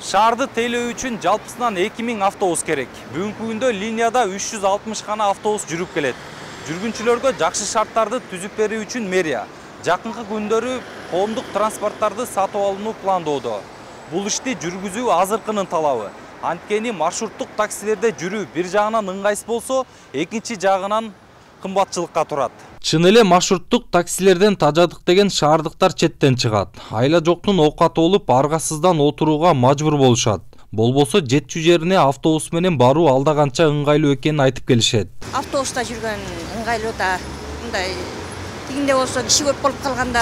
Шаарды тейлөө үчүн жалпысынан 2000 автобус керек. Бүгүнкү күндө линияда 360 гана автобус жүрүп келет. Жүргүнчүлөргө жакшы шарттарды түзүп берүү үчүн мэрия жакынкы күндөрү коомдук транспорттарды сатып алууну пландоодо. Бул ишти жүргүзүү азыркынын талабы. Анткени маршруттук таксилерде жүрүү бир жагынан ыңгайсыз болсо, экинчи жагынан кымбатчылыкка турат. Чын эле маршруттук таксилерден тажадык деген шаардыктар четтен чыгат. Айла жоктун оокаты болуп, аргасыздан отурууга мажбур болушат. Болбосо жетчү жерине автобус менен баруу алда канча ыңгайлуу экенин айтып келишет. Автобуста жүргөн ыңгайлуу да. Мындай тигинде болсо киши көп болуп калганда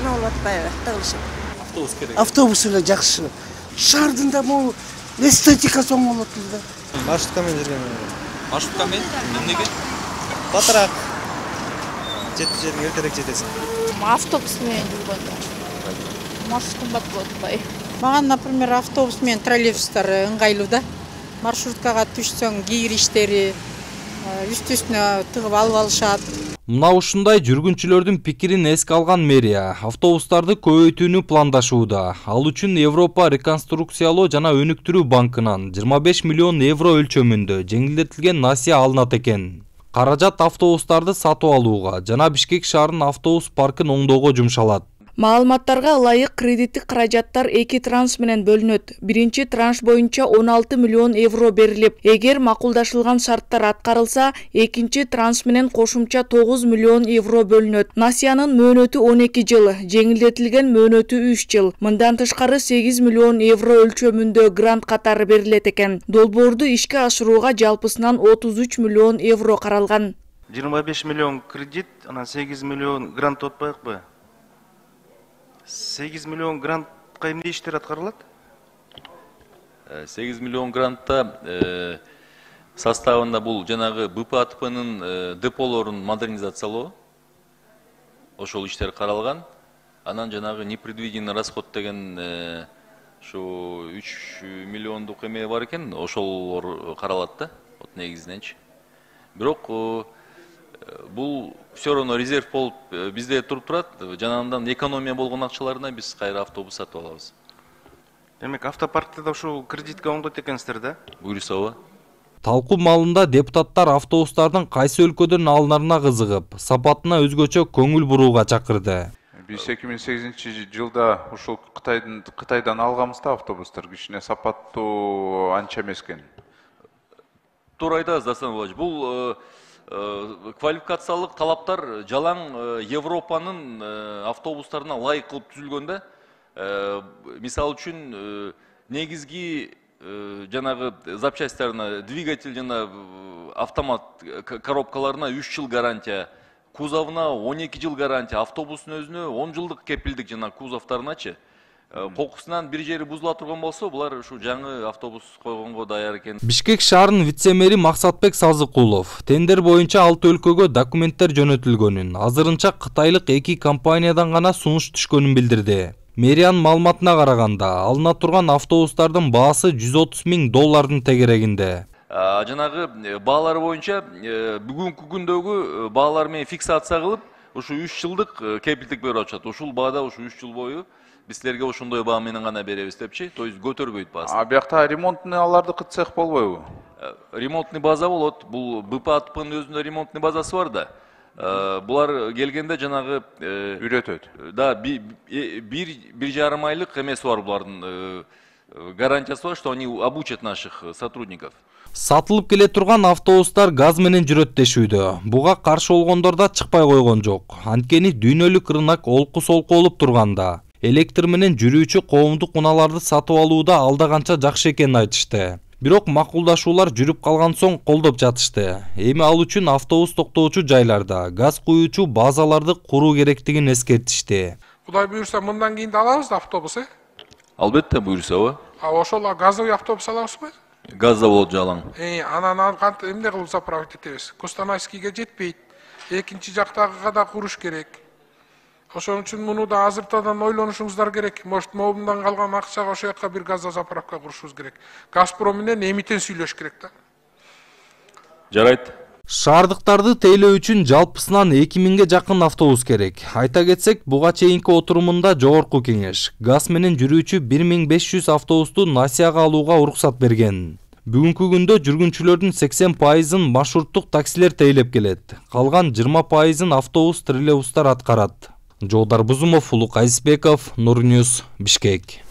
эме болуп атпайбы? Тыгылышып. Автобус керек. Автобус эле жакшы. Шаардын да бул эстетикасы оң болот да. Маршрутка менен жүргөн. Маршрутка менен эмнеге? Батыраак. Жети жерге эртерээк жетесиң. Автобус менен жүргөндө. Маршрут кымбат болуп атпайбы? Мага, например, автобус менен троллейбустар ыңгайлуу да. Маршруткага түшсөң, кийир иштери үстүнө тыгып алып алышат. Мына ушундай жүргүнчүлөрдүн пикирин эске алган мэрия автобустарды көбөйтүүнү пландашууда. Ал үчүн Европа реконструкциялоо жана өнүктүрүү банкынан 25 миллион евро өлчөмүндө жеңилдетилген насыя алынат экен. Каражат автобустарды сатып алууга жана Бишкек шаарынын автобус паркын оңдоого жумшалат. Маалыматтарга ылайык кредиттик каражаттар 2 транш менен бөлүнөт. Биринчи транш боюнча 16 миллион евро берилип, эгер макулдашылган шарттар аткарылса, экинчи транш менен кошумча 9 миллион евро бөлүнөт. Насиянын мөөнөтү 12 жыл, жеңилдетилген мөөнөтү 3 жыл. Мындан тышкары 8 миллион евро өлчөмүндө грант катары берилет экен. Долбоорду ишке ашырууга жалпысынан 33 миллион евро каралган. 25 миллион кредит, анан 8 миллион грант отпайыкпы? 8 миллион грантка эмне иштер аткарылат? 8 миллион грантта составында бул жанагы БПАТПнын деполорун модернизациялоо. Ошол иштер каралган. Анан жанагы непредвиденный расход деген ушу 3 миллиондук эме бар экен, ошолор каралат да, вот негизиненчи. Бирок бул все равно резерв болуп бизде туруп турат. Жанагындан экономия болгон акчаларына биз кайра автобус сатып алабыз. Демек, автопаркте да ушул кредитке оңдойт экенсиздер да? Буюрсабы. Талкуу маалында депутаттар автобустардын кайсы өлкөдөн алынарына кызыгып, сапатына өзгөчө көңүл бурууга чакырды. Биз 2008-жылда ушул Кытайдан алганбыз да автобустар, кичине сапаттуу анча эмес экен. Туура айтасыз, Дастан Булач. Бул квалификациялык талаптар жалаң Европанын автобустарына ылайык кылып түзүлгөн да. Мисалы үчүн негизги жанагы запчастьтарына, двигатель жана автомат коробкаларына 3 жыл гарантия, кузовуна 12 жыл гарантия, автобустун өзүнө 10 жылдык кепилдик жана кузовторуначы. Кокусунан бир жери бузула турган болсо, булар ушу жаңы автобус койгонго даяр экен. Бишкек шаарынын вице-мэри Максатбек Сазыкулов тендер боюнча 6 өлкөгө документтер жөнөтүлгөнүн, азырынча кытайлык 2 компаниядан гана сунуш түшкөнүн билдирди. Мэриянын маалыматына караганда, алына турган автобустардын баасы $130,000 тегерегинде. Жанагы баалар боюнча бүгүнкү күндөгү баалар менен фиксация кылып, ушу 3 жылдык кепилдик берип атышат. Ушул баада ушу 3 жыл бою биз силерге ошондой баа менен гана беребиз депчи, то есть көтөрбөйт баасын. Биякта ремонтный аларды цех болбойбу? Ремонтный база болот. Бул БПАТПнын өзүндө ремонтный базасы бар да. Булар келгенде жанагы үйрөтөт. Да, бир жарым айлык эмеси бар булардын гарантиясы бар, что они обучат наших сотрудников. Сатылып келе турган автобустар газ менен жүрөт дешүүдө. Буга каршы болгондор да чыкпай койгон жок. Анткени дүйнөлүк рынок олку-солку болуп турганда, электр менен жүрүүчү коомдук унааларды сатып алууда алда канча жакшы экенин айтышты. Бирок макулдашуулар жүрүп калган соң колдоп жатышты. Эми ал үчүн автобус токтоочу жайларда газ куюучу базаларды куруу керектигин эскертишти. Кудай буюрса, мындан кийин да алабыз да автобус, Албетте буюрсабы. Ошол газовый автобус алабызбы? Газда болот жалаң. Анан эмне кылып заправить этебиз? Костанайскийге жетпейт. Экинчи жактагыга да куруш керек. Ошон үчүн муну да азыртадан ойлонушуңуздар керек. Может, могундан калган акчага ошол жака бир газда заправка курушубуз керек. Газпром менен эмитен сүйлөш керек да. Жарайт. Шаардыктарды тейлөө үчүн жалпысынан 2000ге жакын автобус керек. Айта кетсек, буга чейинки отурумунда жогорку кеңеш газ менен жүрүүчү 1500 автобусту насияга алууга уруксат берген. Бүгүнкү күндө жүргүнчүлөрдүн 80%-ын маршруттук таксилер тейлеп келет. Калган 20%-ын автобус, троллейбустар аткарат. Жолдар Бузумов, Улук Айсбеков, Нур Ньюс, Бишкек.